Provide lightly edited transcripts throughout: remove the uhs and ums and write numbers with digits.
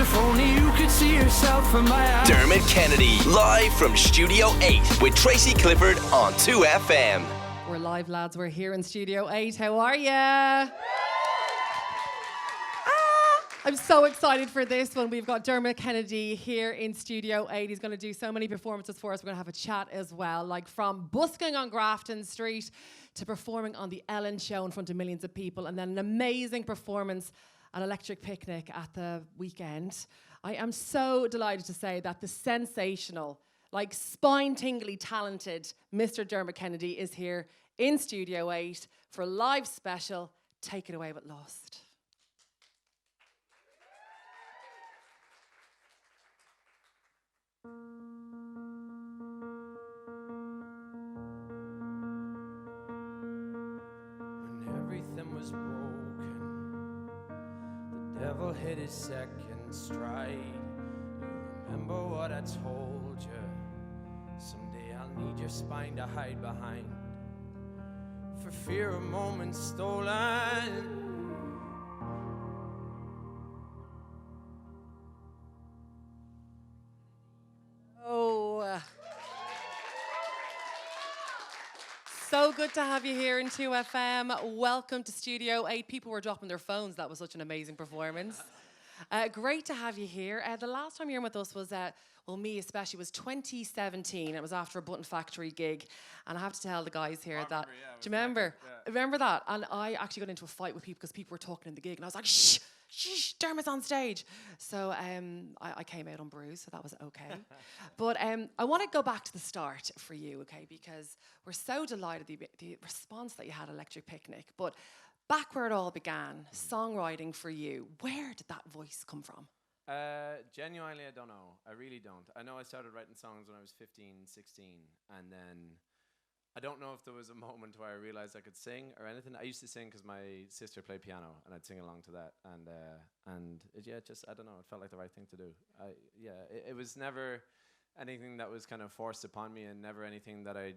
If only you could see yourself in my eyes. Dermot Kennedy, live from Studio 8 with Tracy Clifford on 2FM. We're live, lads. We're here in Studio 8. How are ya? I'm so excited for this one. We've got Dermot Kennedy here in Studio 8. He's going to do so many performances for us. We're going to have a chat as well, like from busking on Grafton Street to performing on the Ellen Show in front of millions of people, and then an amazing performance at Electric Picnic at the weekend. I am so delighted to say that the sensational, like spine-tingly talented Mr. Dermot Kennedy is here in Studio 8 for a live special, Take It Away With Lost. When everything was broken, the devil hit his second stride. You remember what I told you? Someday I'll need your spine to hide behind, for fear of moments stolen. So good to have you here in 2FM. Welcome to Studio 8. People were dropping their phones. That was such an amazing performance. Great to have you here. The last time you were with us was, me especially, was 2017. It was after a Button Factory gig. And I have to tell the guys here that, do you remember? Yeah. Remember that? And I actually got into a fight with people because people were talking in the gig. And I was like, shh, Dermot's on stage. So I came out unbruised, so that was okay. But I want to go back to the start for you, okay? Because we're so delighted the response that you had at Electric Picnic. But back where it all began, songwriting for you, where did that voice come from? Genuinely, I don't know. I really don't. I know I started writing songs when I was 15, 16, and then I don't know if there was a moment where I realized I could sing or anything. I used to sing because my sister played piano, and I'd sing along to that. And just I don't know. It felt like the right thing to do. It was never anything that was kind of forced upon me, and never anything that I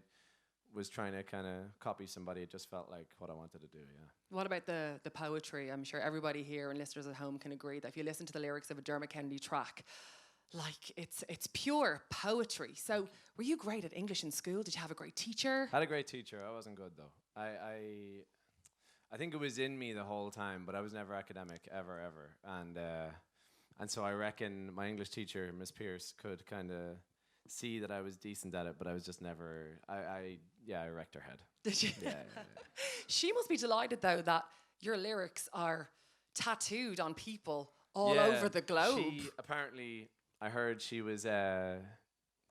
was trying to kind of copy somebody. It just felt like what I wanted to do. Yeah. What about the poetry? I'm sure everybody here and listeners at home can agree that if you listen to the lyrics of a Dermot Kennedy track, like it's pure poetry. So were you great at English in school? Did you have a great teacher? I had a great teacher. I wasn't good though. I think it was in me the whole time, but I was never academic ever. And so I reckon my English teacher, Miss Pierce, could kind of see that I was decent at it, but I was just never. I wrecked her head. Did you? Yeah. She must be delighted though that your lyrics are tattooed on people all over the globe. She apparently. I heard she was,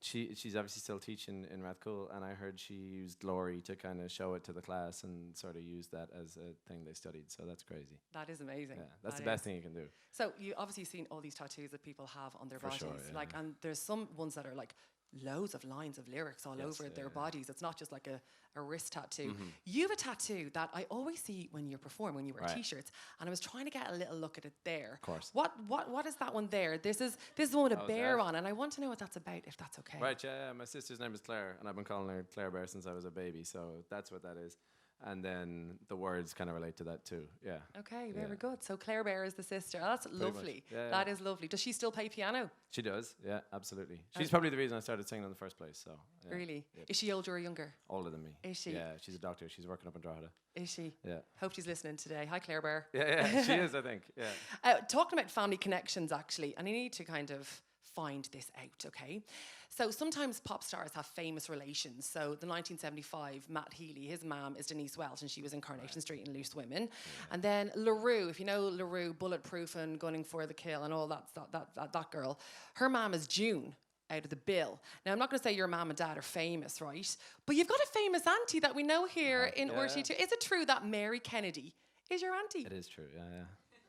she's obviously still teaching in Rathcoole, and I heard she used Glory to kind of show it to the class and sort of use that as a thing they studied, so that's crazy. That is amazing. Yeah, that's the best thing you can do. So you obviously seen all these tattoos that people have on their bodies, sure, yeah. like, and there's some ones that are like loads of lines of lyrics all over their bodies. It's not just like a wrist tattoo. Mm-hmm. You have a tattoo that I always see when you perform, when you wear t-shirts, and I was trying to get a little look at it there. Of course. What is that one there? This is the one with a bear on, and I want to know what that's about, if that's okay. Right, yeah. My sister's name is Claire, and I've been calling her Claire Bear since I was a baby, so that's what that is. And then the words kind of relate to that too, yeah. Okay, very good. So Claire Bear is the sister. Oh, that's lovely. Yeah, that is lovely. Does she still play piano? She does, yeah, absolutely. She's probably the reason I started singing in the first place, so. Yeah. Really? Yeah. Is she older or younger? Older than me. Is she? Yeah, she's a doctor. She's working up in Drogheda. Is she? Yeah. Hope she's listening today. Hi, Claire Bear. Yeah, she is, I think, yeah. Talking about family connections, actually, and I need to kind of find this out, okay? So sometimes pop stars have famous relations. So the 1975 Matt Healy, his mom is Denise Welch, and she was in Coronation Street in Loose Women. Yeah. And then LaRue, if you know LaRue, Bulletproof and Gunning for the Kill and all that girl, her mom is June out of the Bill. Now, I'm not going to say your mom and dad are famous, right? But you've got a famous auntie that we know here in RT2. Is it true that Mary Kennedy is your auntie? It is true, yeah.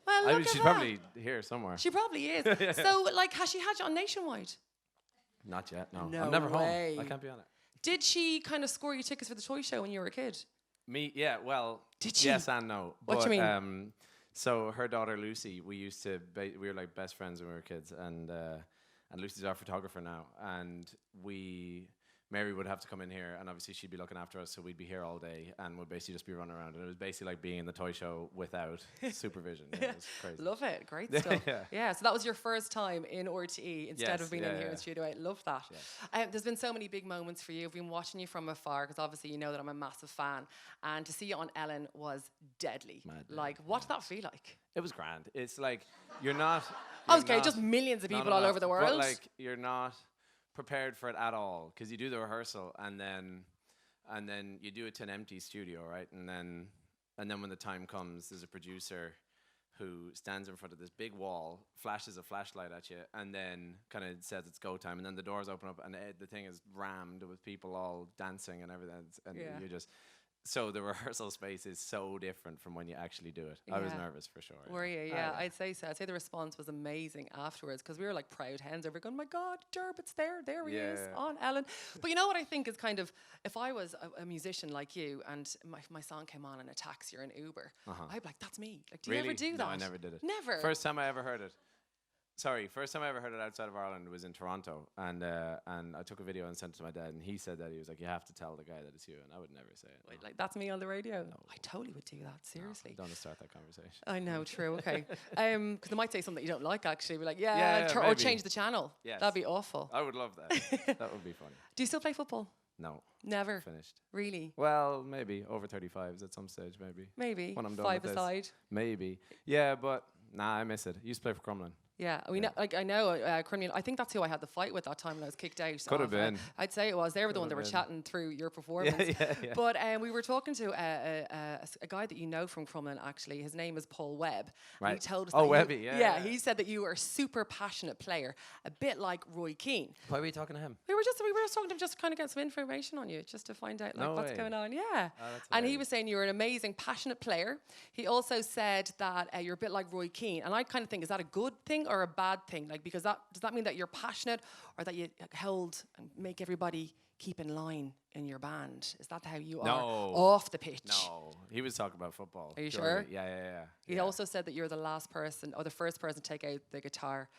Well, she's probably here somewhere. She probably is. So, like, has she had you on Nationwide? Not yet, no. No I'm never way. home. I can't be on it. Did she kind of score you tickets for the toy show when you were a kid? Me, yeah, well, Did she? Yes and no. What do you mean? So her daughter Lucy, we were like best friends when we were kids, and Lucy's our photographer now, and we Mary would have to come in here, and obviously she'd be looking after us, so we'd be here all day, and would basically just be running around. And it was basically like being in the toy show without supervision. Yeah, it was crazy. Love it. Great stuff. Yeah. Yeah, so that was your first time in RTE instead of being in here in Studio 8. Love that. There's been so many big moments for you. I've been watching you from afar because obviously you know that I'm a massive fan. And to see you on Ellen was deadly. Mad, like, what did that feel like? It was grand. It's like, you're not... Okay, just millions of people all over the world. But like, you're not prepared for it at all, because you do the rehearsal and then you do it to an empty studio, right? And then when the time comes, there's a producer who stands in front of this big wall, flashes a flashlight at you, and then kind of says it's go time, and then the doors open up, and the thing is rammed with people all dancing and everything, and you just... So the rehearsal space is so different from when you actually do it. I was nervous for sure. Were you? Yeah, I'd say so. I'd say the response was amazing afterwards because we were like proud hens over going, my God, Dermot's there. There he is on Ellen. But you know what I think is kind of, if I was a musician like you and my song came on in a taxi or an Uber, I'd be like, that's me. Like, do you ever do that? No, I never did it. Never? First time I ever heard it outside of Ireland was in Toronto, and I took a video and sent it to my dad, and he said that he was like, you have to tell the guy that it's you, and I would never say it. Wait, like, that's me on the radio? No. I totally would do that, seriously. No, don't start that conversation. I know, true, okay. Because I might say something you don't like, actually. Be like, or change the channel. Yes. That'd be awful. I would love that. That would be funny. Do you still play football? No. Never? Finished. Really? Well, maybe over 35s at some stage, maybe. Maybe. When I'm done Five with aside. this. Maybe. Yeah, but I miss it. I used to play for Crumlin. Yeah, we know. Like I know, Criminal. I think that's who I had the fight with that time when I was kicked out. Could have been. I'd say it was. They were the one that were chatting through your performance. Yeah. But we were talking to a guy that you know from Crumlin. Actually, his name is Paul Webb. Right. And he told us. Oh, that Webby. Yeah. He said that you were a super passionate player, a bit like Roy Keane. Why were you talking to him? We were just talking to him just to kind of get some information on you, just to find out like what's going on. Yeah. Oh, that's and he hilarious. was saying you were an amazing, passionate player. He also said that you're a bit like Roy Keane, and I kind of think, is that a good thing or a bad thing? Like, because does that mean that you're passionate, or that you hold and make everybody keep in line in your band? Is that how you are off the pitch? No, he was talking about football. Are you sure? Yeah. He also said that you're the last person or the first person to take out the guitar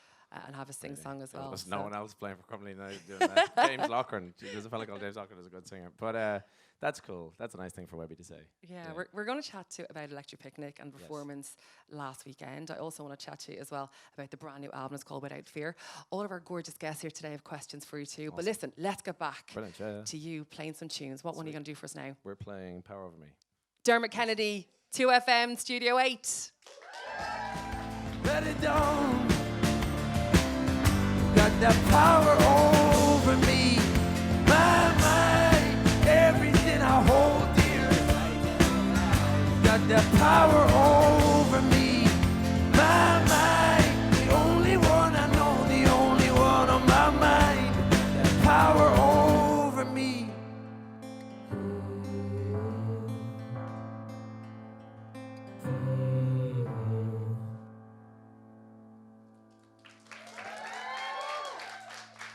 and have a sing-song as well. There's no one else playing for Crumlin now doing that. James Lochran. There's a fella called James Lochran who's a good singer. But that's cool. That's a nice thing for Webby to say. Yeah. We're going to chat about Electric Picnic and performance last weekend. I also want to chat to you as well about the brand new album. It's called Without Fear. All of our gorgeous guests here today have questions for you too. Awesome. But listen, let's get back to you playing some tunes. What one are you going to do for us now? We're playing Power Over Me. Dermot Kennedy, 2FM, Studio 8. Let it down. Got that power over me, my mind, everything I hold dear. Got that power over me, my mind, the only one I know, the only one on my mind. That power over me.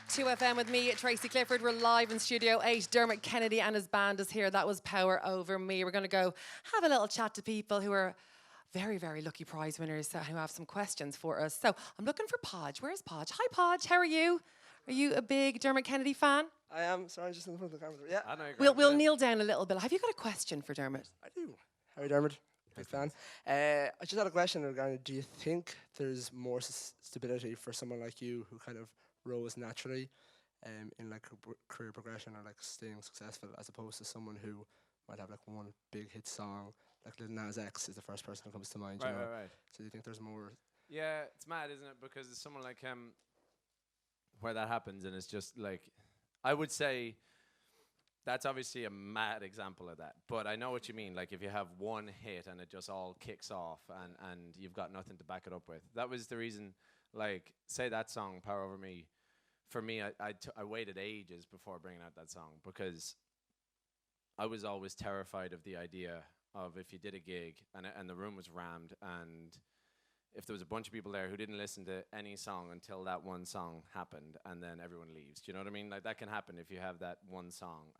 2FM with me, Tracy Clifford. We're live in Studio 8. Dermot Kennedy and his band is here. That was Power Over Me. We're going to go have a little chat to people who are very, very lucky prize winners who have some questions for us. So I'm looking for Podge. Where's Podge? Hi, Podge. How are you? Are you a big Dermot Kennedy fan? I am. Sorry, just in front of the camera. Yeah. I know We'll kneel down a little bit. Have you got a question for Dermot? I do. How are you, Dermot? Big fan. I just had a question regarding, do you think there's more stability for someone like you who kind of rose naturally in like career progression or like staying successful, as opposed to someone who might have like one big hit song, like Lil Nas X is the first person who comes to mind. Right. So do you think there's more? Yeah, it's mad, isn't it? Because it's someone like him where that happens, and it's just like, I would say that's obviously a mad example of that. But I know what you mean. Like, if you have one hit and it just all kicks off and you've got nothing to back it up with. That was the reason, like, say that song, Power Over Me, for me, I waited ages before bringing out that song, because I was always terrified of the idea of, if you did a gig and the room was rammed, and if there was a bunch of people there who didn't listen to any song until that one song happened, and then everyone leaves. Do you know what I mean? Like, that can happen if you have that one song.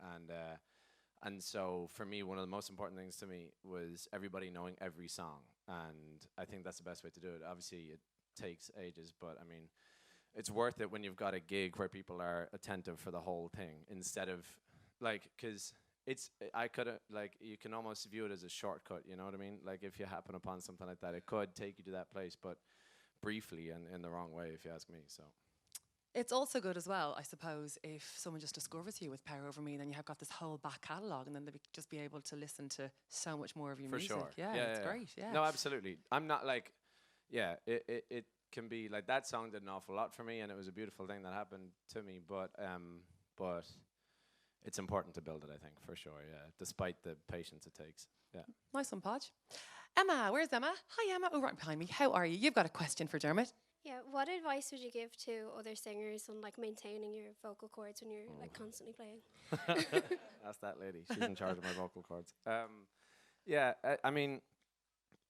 And so for me, one of the most important things to me was everybody knowing every song. And I think that's the best way to do it. Obviously, it takes ages, but I mean, it's worth it when you've got a gig where people are attentive for the whole thing instead of like, because I could like, you can almost view it as a shortcut, you know what I mean? Like if you happen upon something like that, it could take you to that place, but briefly and in the wrong way, if you ask me. So It's also good as well, I suppose, if someone just discovers you with Power Over Me, then you have got this whole back catalogue, and then they'll just be able to listen to so much more of your for music. sure. Yeah, it's great. Yeah. No, absolutely. I'm not like, yeah, it can be like that song did an awful lot for me, and it was a beautiful thing that happened to me, but it's important to build it, I think, for sure, yeah, despite the patience it takes. Yeah. Nice one, Podge. Emma, where's Emma? Hi, Emma. Oh, right behind me. How are you? You've got a question for Dermot. Yeah, what advice would you give to other singers on like maintaining your vocal cords when you're like constantly playing? Ask that lady. She's in charge of my vocal cords. I mean,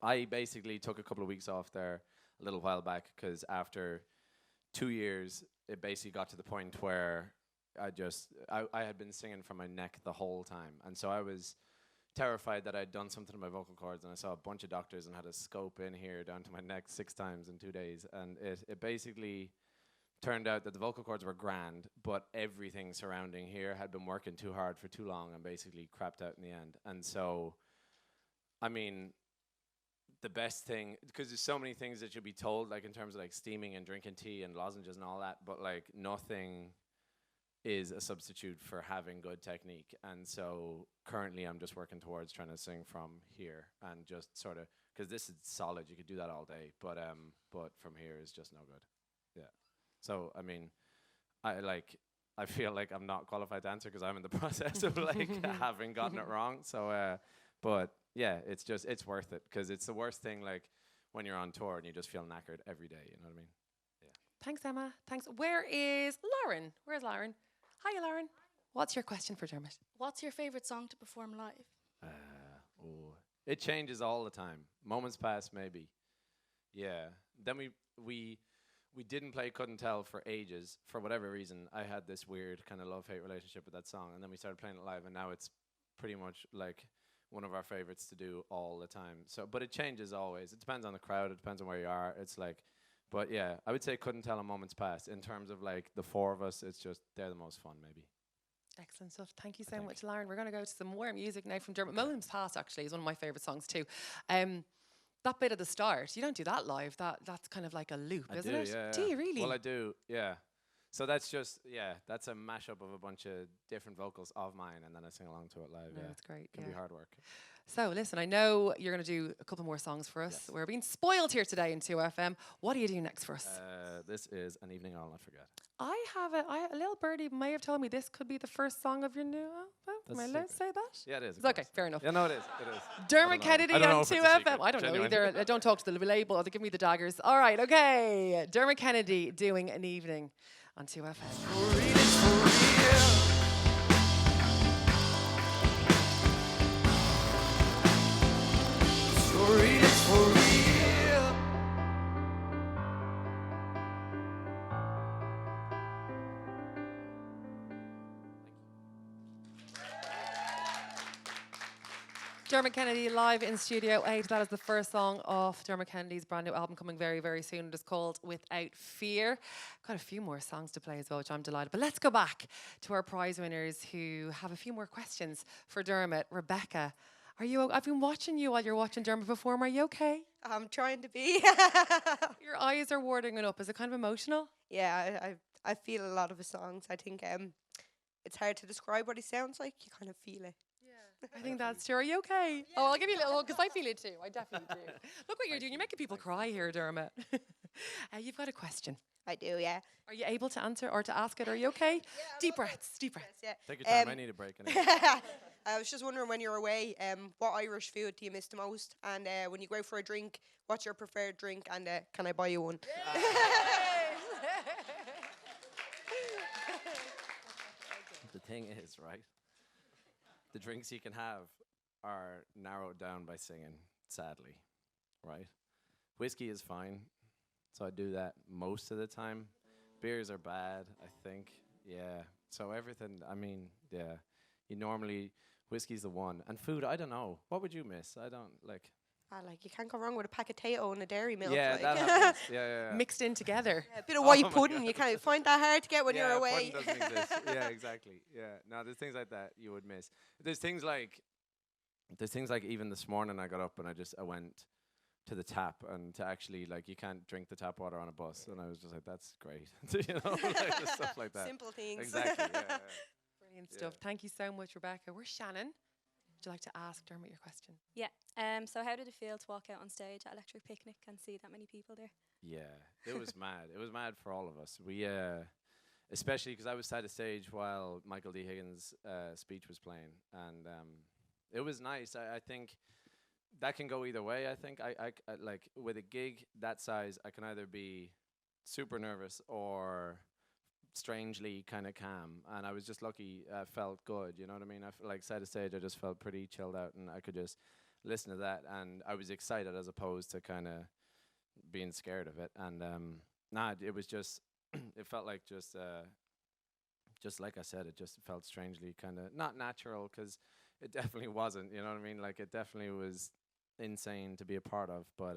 I basically took a couple of weeks off there a little while back because after 2 years, it basically got to the point where I had been singing from my neck the whole time. And so I was terrified that I'd done something to my vocal cords, and I saw a bunch of doctors and had a scope in here down to my neck 6 times in 2 days. And it basically turned out that the vocal cords were grand, but everything surrounding here had been working too hard for too long and basically crapped out in the end. And so, I mean, the best thing, because there's so many things that you'll be told, like in terms of like steaming and drinking tea and lozenges and all that, but like nothing is a substitute for having good technique. And so currently I'm just working towards trying to sing from here and just sort of, because this is solid, you could do that all day, but from here is just no good. Yeah. So I mean, I feel like I'm not qualified to answer because I'm in the process of like having gotten it wrong. So but yeah, it's worth it because it's the worst thing like when you're on tour and you just feel knackered every day, you know what I mean? Thanks, Emma. Thanks. Where is Lauren? Where's Lauren? Hiya, Lauren. What's your question for Dermot? What's your favourite song to perform live? It changes all the time. Moments Past, maybe. Yeah. Then we didn't play Couldn't Tell for ages. For whatever reason, I had this weird kind of love-hate relationship with that song. And then we started playing it live, and now it's pretty much like one of our favorites to do all the time. So, but it changes always. It depends on the crowd. It depends on where you are. It's like, but yeah, I would say Couldn't Tell a Moment's Past. In terms of like the 4 of us, it's just, they're the most fun, maybe. Excellent stuff. Thank you so much, Lauren. We're going to go to some more music now from Dermot. Moments Past actually is one of my favourite songs too. That bit at the start, you don't do that live. That's kind of like a loop, isn't it? Yeah, do you really? Well, I do, yeah. So that's just, that's a mashup of a bunch of different vocals of mine, and then I sing along to it live. No, yeah, that's great. It can be hard work. So listen, I know you're going to do a couple more songs for us. Yes. We're being spoiled here today in 2FM. What do you do next for us? This is An Evening I'll Not Forget. I have a little birdie may have told me this could be the first song of your new album. Am I allowed to say that? Yeah, it is. It's okay, fair enough. Yeah, no, it is. It is. Dermot Kennedy on 2FM. I don't know Genuine. either. Don't talk to the label or they give me the daggers. All right, okay. Dermot Kennedy doing An Evening on 2FM. Dermot Kennedy live in Studio 8. That is the first song off Dermot Kennedy's brand new album coming very, very soon. It is called Without Fear. Got a few more songs to play as well, which I'm delighted. But let's go back to our prize winners who have a few more questions for Dermot. Rebecca, I've been watching you while you're watching Dermot perform. Are you okay? I'm trying to be. Your eyes are watering up. Is it kind of emotional? Yeah, I feel a lot of his songs. I think it's hard to describe what he sounds like. You kind of feel it. I think that's true. Are you okay? Yeah. Oh, I'll give you a little, because I feel it too. I definitely do. Look what you're doing. You're making people cry here, Dermot. You've got a question. I do, yeah. Are you able to answer or to ask it? Are you okay? Yeah, deep breaths, deep breaths. Yeah. Take your time. I need a break. Anyway. I was just wondering when you're away, what Irish food do you miss the most? And when you go out for a drink, what's your preferred drink? And can I buy you one? The thing is, right? The drinks you can have are narrowed down by singing, sadly, right? Whiskey is fine, so I do that most of the time. Beers are bad, I think. Yeah. So everything, I mean, yeah. You normally, whiskey's the one. And food, I don't know. What would you miss? I don't, like... Like you can't go wrong with a pack of Tayto and a dairy milk. Yeah, like. that happens. Yeah. Mixed in together. A bit of Oh white my pudding. God. You can't find that hard to get when yeah, you're away. pudding doesn't exist. Yeah, exactly. Yeah. No, there's things like that you would miss. There's things like even this morning I got up and I went to the tap, and to actually, like, you can't drink the tap water on a bus, and I was just like, that's great. You know, like just stuff like that. Simple things. Exactly. Yeah. Brilliant stuff. Thank you so much, Rebecca. Where's Shannon? Would you like to ask Dermot your question? Yeah. So how did it feel to walk out on stage at Electric Picnic and see that many people there? Yeah, it was mad. It was mad for all of us. We, especially because I was side of stage while Michael D. Higgins' speech was playing, and it was nice. I think that can go either way. I think I like with a gig that size, I can either be super nervous or strangely kind of calm, and I was just lucky. Felt good, you know what I mean? Like side of stage, I just felt pretty chilled out, and I could just listen to that, and I was excited as opposed to kind of being scared of it. And it was just it felt like just like I said, it just felt strangely kind of not natural, because it definitely wasn't, you know what I mean? Like, it definitely was insane to be a part of, but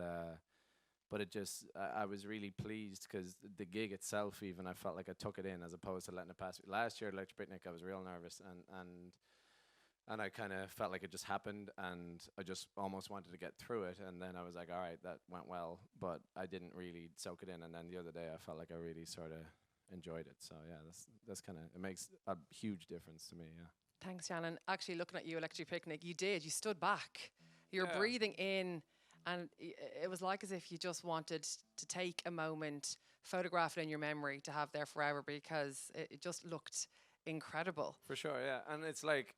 it just, I was really pleased, because the gig itself, even, I felt like I took it in as opposed to letting it pass. Last year at Electric Picnic, I was real nervous, and I kind of felt like it just happened, and I just almost wanted to get through it, and then I was like, all right, that went well, but I didn't really soak it in, and then the other day I felt like I really sort of enjoyed it. So yeah, that's kind of, it makes a huge difference to me. Yeah. Thanks, Shannon. Actually, looking at you, Electric Picnic, you stood back. You were breathing in, and it was like as if you just wanted to take a moment, photograph it in your memory to have there forever, because it just looked incredible. For sure, yeah. And it's like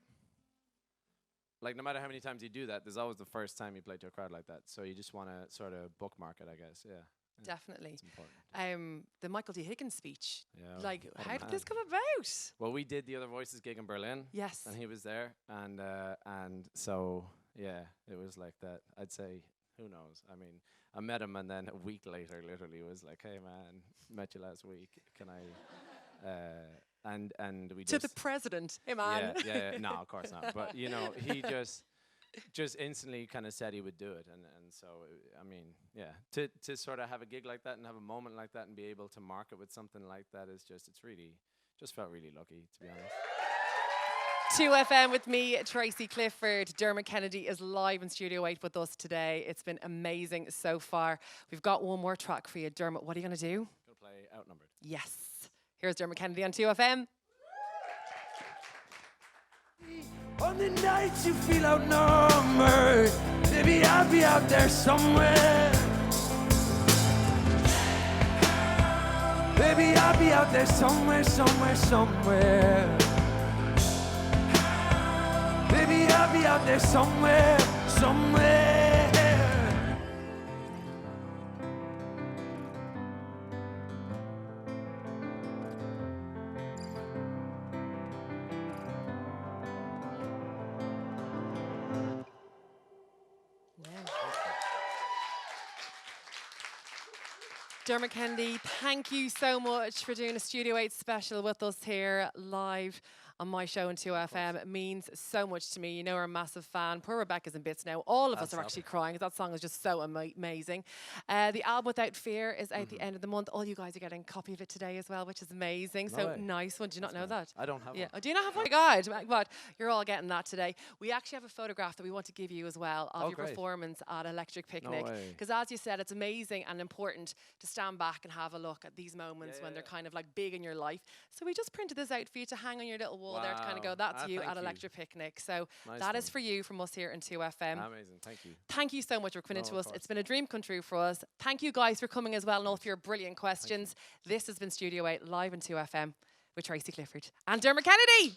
no matter how many times you do that, there's always the first time you play to a crowd like that. So you just want to sort of bookmark it, I guess. Yeah. Definitely. It's important. The Michael D. Higgins speech. Yeah. Like, what a how did man. this come about? Well, we did the Other Voices gig in Berlin. Yes. And he was there, and so yeah, it was like that. I'd say, who knows? I mean, I met him, and then a week later, literally, was like, "Hey, man, met you last week. Can I?" And we to just the president, hey man. Yeah. No, of course not. But you know, he just instantly kind of said he would do it, and so I mean, yeah, to sort of have a gig like that and have a moment like that and be able to mark it with something like that is it's really just felt really lucky, to be honest. 2FM with me, Tracy Clifford. Dermot Kennedy is live in Studio 8 with us today. It's been amazing so far. We've got one more track for you. Dermot, what are you going to do? Gonna play Outnumbered. Yes. Here's Dermot Kennedy on 2FM. On the nights you feel outnumbered, maybe I'll be out there somewhere. Maybe I'll be out there somewhere. Maybe I'll be out there somewhere. Dermot Kennedy, thank you so much for doing a Studio 8 special with us here live on my show on 2FM. It means so much to me. You know, we're a massive fan. Poor Rebecca's in bits now. All of us are actually crying. That song is just so amazing. The album Without Fear is out the end of the month. All you guys are getting a copy of it today as well, which is amazing. So nice one. Do you not know that? I don't have one. Oh, do you not have one? God, but you're all getting that today. We actually have a photograph that we want to give you as well of your performance at Electric Picnic. Because as you said, it's amazing and important to stand back and have a look at these moments when they're kind of like big in your life. So we just printed this out for you to hang on your little wall there to kind of go, that's you at Electric Picnic. So that is for you from us here in 2FM. Amazing, thank you. Thank you so much for coming into us. It's been a dream come true for us. Thank you guys for coming as well and all for your brilliant questions. This has been Studio 8 live in 2FM with Tracy Clifford and Dermot Kennedy.